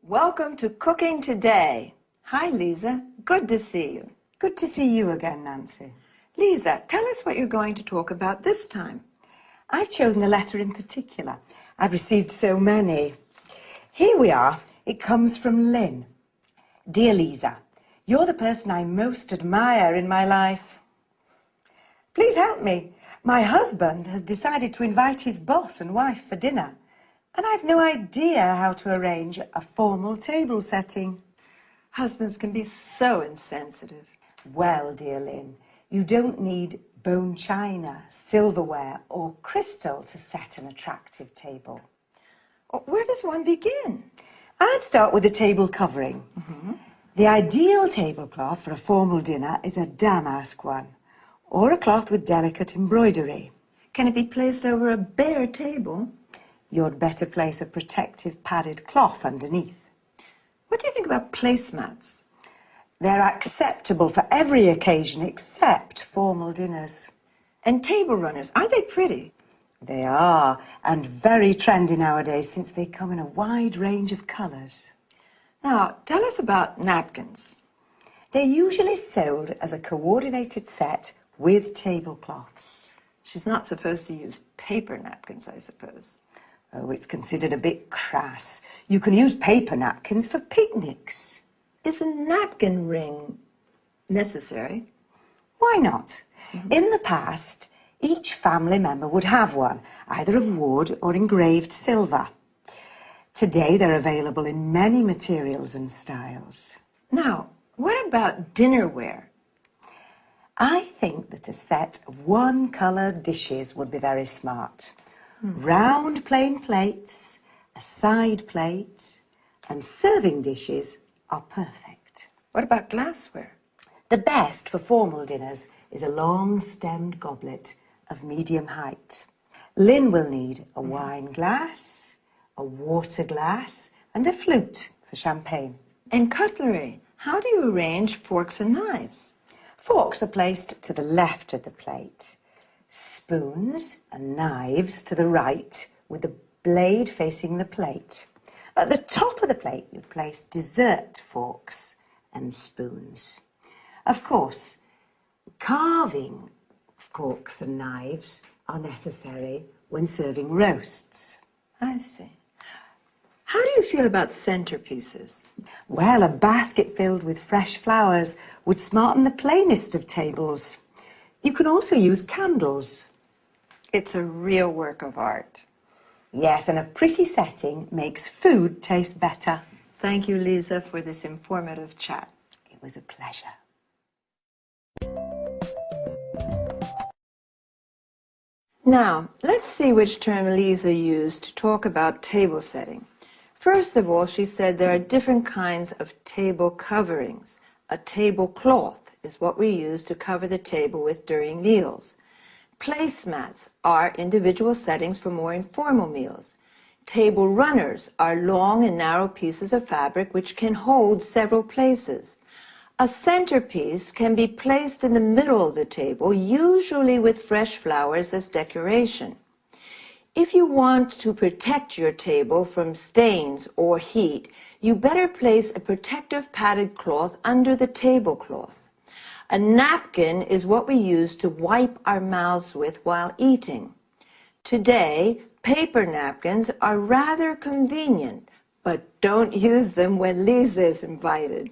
Welcome to Cooking Today. Hi, Lisa. Good to see you. Good to see you again, Nancy. Lisa, tell us what you're going to talk about this time. I've chosen a letter in particular. I've received so many. Here we are. It comes from Lynn. Dear Lisa, you're the person I most admire in my life. Please help me. My husband has decided to invite his boss and wife for dinner, and I've no idea how to arrange a formal table setting. Husbands can be so insensitive. Well, dear Lynn, you don't need bone china, silverware or crystal to set an attractive table. Where does one begin? I'd start with the table covering. The ideal tablecloth for a formal dinner is a damask one, or a cloth with delicate embroidery. Can it be placed over a bare table? You'd better place a protective padded cloth underneath. What do you think about placemats? They're acceptable for every occasion except formal dinners. And table runners, aren't they pretty? They are, and very trendy nowadays since they come in a wide range of colours. Now, tell us about napkins. They're usually sold as a coordinated set with tablecloths. She's not supposed to use paper napkins, I suppose. Oh, it's considered a bit crass. You can use paper napkins for picnics. Is a napkin ring necessary? Why not? In the past, each family member would have one, either of wood or engraved silver. Today, they're available in many materials and styles. Now, what about dinnerware? I think that a set of one-coloured dishes would be very smart. Round plain plates, a side plate, and serving dishes are perfect. What about glassware? The best for formal dinners is a long-stemmed goblet of medium height. Lynn will need a wine glass, a water glass, and a flute for champagne. And cutlery. How do you arrange forks and knives? Forks are placed to the left of the plate. Spoons and knives to the right, with the blade facing the plate. At the top of the plate, you place dessert forks and spoons. Of course, carving forks and knives are necessary when serving roasts. I see. How do you feel about centerpieces? Well, a basket filled with fresh flowers would smarten the plainest of tables. You can also use candles. It's a real work of art. Yes, and a pretty setting makes food taste better. Thank you, Lisa, for this informative chat. It was a pleasure. Now, let's see which term Lisa used to talk about table setting. First of all, she said there are different kinds of table coverings. A tablecloth is what we use to cover the table with during meals. Placemats are individual settings for more informal meals. Table runners are long and narrow pieces of fabric which can hold several places. A centerpiece can be placed in the middle of the table, usually with fresh flowers as decoration. If you want to protect your table from stains or heat, you better place a protective padded cloth under the tablecloth. A napkin is what we use to wipe our mouths with while eating. Today, paper napkins are rather convenient, but don't use them when Lisa is invited.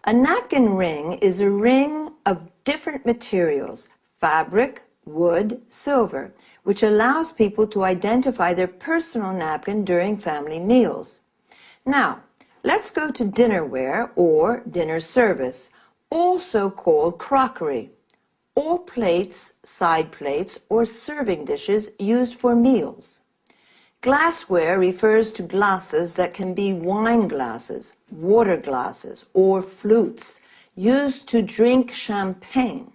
A napkin ring is a ring of different materials, fabric, wood, silver, which allows people to identify their personal napkin during family meals. Now, let's go to dinnerware or dinner service, also called crockery, or plates, side plates, or serving dishes used for meals. Glassware refers to glasses that can be wine glasses, water glasses, or flutes, used to drink champagne.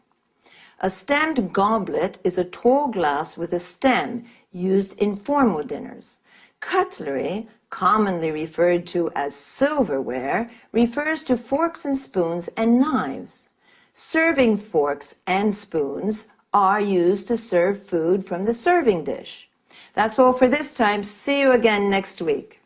A stemmed goblet is a tall glass with a stem used in formal dinners. Cutlery, commonly referred to as silverware, refers to forks and spoons and knives. Serving forks and spoons are used to serve food from the serving dish. That's all for this time. See you again next week.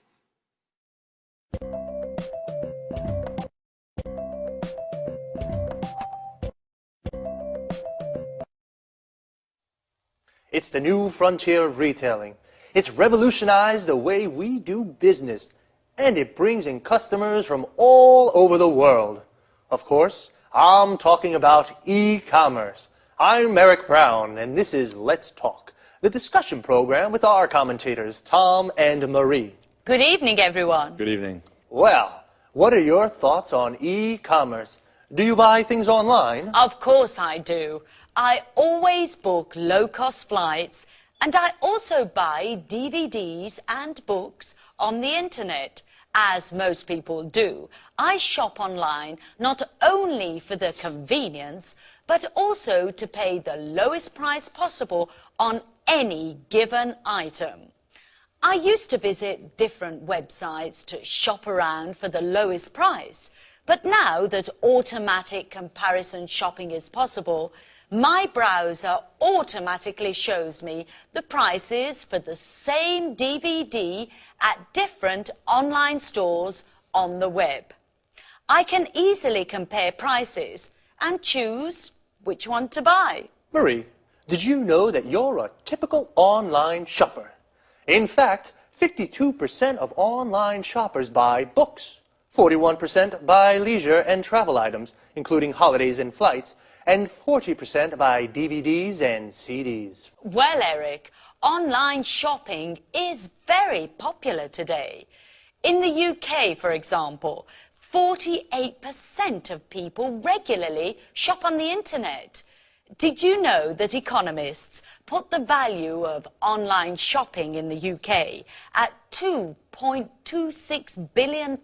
It's the new frontier of retailing. It's revolutionized the way we do business, and it brings in customers from all over the world. Of course, I'm talking about e-commerce. I'm Eric Brown, and this is Let's Talk, the discussion program with our commentators, Tom and Marie. Good evening, everyone. Good evening. Well, what are your thoughts on e-commerce? Do you buy things online? Of course I do. I always book low-cost flights, and I also buy DVDs and books on the internet, as most people do. I shop online not only for the convenience, but also to pay the lowest price possible on any given item. I used to visit different websites to shop around for the lowest price, but now that automatic comparison shopping is possible, my browser automatically shows me the prices for the same DVD at different online stores on the web. I can easily compare prices and choose which one to buy. Marie, did you know that you're a typical online shopper? In fact, 52% of online shoppers buy books, 41% buy leisure and travel items, including holidays and flights, and 40% buy DVDs and CDs. Well, Eric, online shopping is very popular today. In the UK, for example, 48% of people regularly shop on the internet. Did you know that economists put the value of online shopping in the UK at £2.26 billion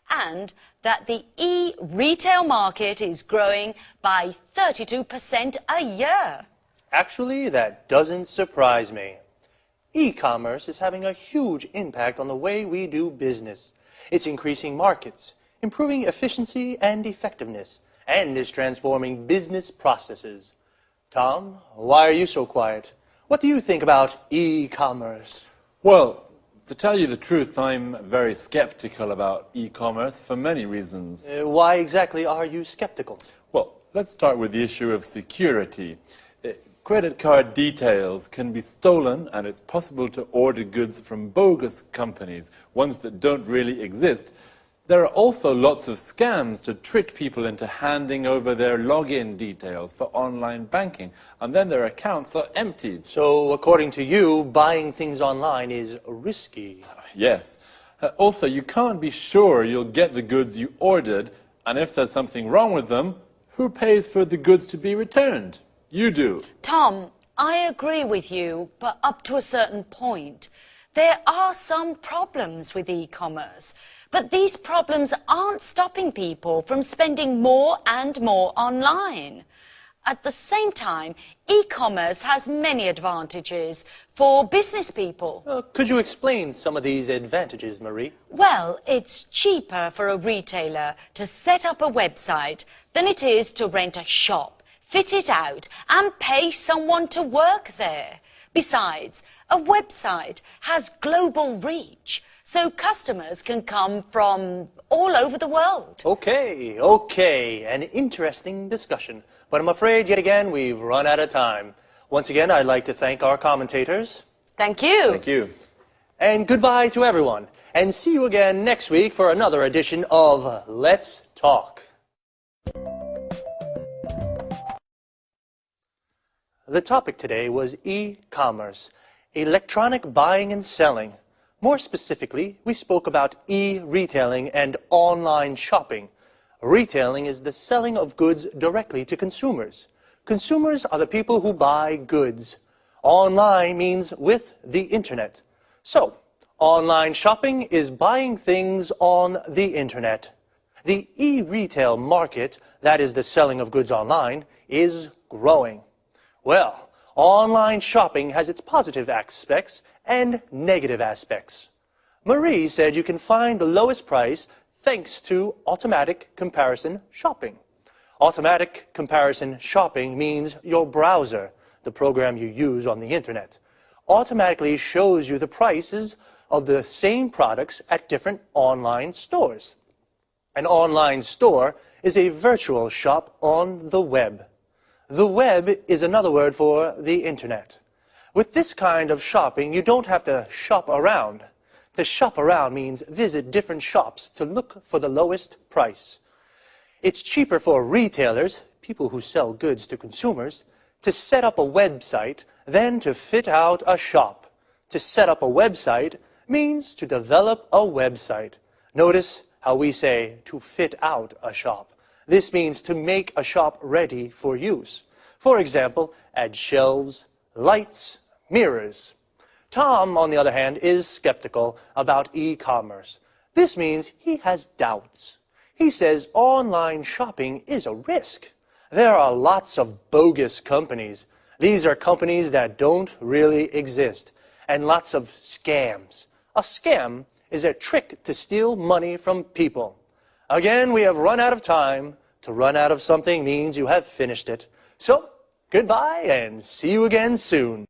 and that the e-retail market is growing by 32% a year? Actually, that doesn't surprise me. E-commerce is having a huge impact on the way we do business. It's increasing markets, improving efficiency and effectiveness, and is transforming business processes. Tom, why are you so quiet? What do you think about e-commerce? Well, to tell you the truth, I'm very skeptical about e-commerce for many reasons. Why exactly are you skeptical? Well, let's start with the issue of security. Credit card details can be stolen, and it's possible to order goods from bogus companies, ones that don't really exist. There are also lots of scams to trick people into handing over their login details for online banking, and then their accounts are emptied. So, according to you, buying things online is risky. Yes. Also, you can't be sure you'll get the goods you ordered, and if there's something wrong with them, who pays for the goods to be returned? You do. Tom, I agree with you, but up to a certain point. There are some problems with e-commerce, but these problems aren't stopping people from spending more and more online. At the same time, e-commerce has many advantages for business people. Could you explain some of these advantages, Marie? Well, it's cheaper for a retailer to set up a website than it is to rent a shop, fit it out, and pay someone to work there. Besides, a website has global reach, so customers can come from all over the world. Okay, an interesting discussion. But I'm afraid, yet again, we've run out of time. Once again, I'd like to thank our commentators. Thank you. Thank you. And goodbye to everyone. And see you again next week for another edition of Let's Talk. The topic today was e-commerce, electronic buying and selling. More specifically, we spoke about e-retailing and online shopping. Retailing is the selling of goods directly to consumers. Consumers are the people who buy goods. Online means with the internet. So, online shopping is buying things on the internet. The e-retail market, that is the selling of goods online, is growing. Well, online shopping has its positive aspects and negative aspects. Marie said you can find the lowest price thanks to automatic comparison shopping. Automatic comparison shopping means your browser, the program you use on the internet, automatically shows you the prices of the same products at different online stores. An online store is a virtual shop on the web. The web is another word for the internet. With this kind of shopping, you don't have to shop around. To shop around means visit different shops to look for the lowest price. It's cheaper for retailers, people who sell goods to consumers, to set up a website than to fit out a shop. To set up a website means to develop a website. Notice how we say to fit out a shop. This means to make a shop ready for use. For example, add shelves, lights, mirrors. Tom, on the other hand, is skeptical about e-commerce. This means he has doubts. He says online shopping is a risk. There are lots of bogus companies. These are companies that don't really exist. And lots of scams. A scam is a trick to steal money from people. Again, we have run out of time. To run out of something means you have finished it. So, goodbye and see you again soon.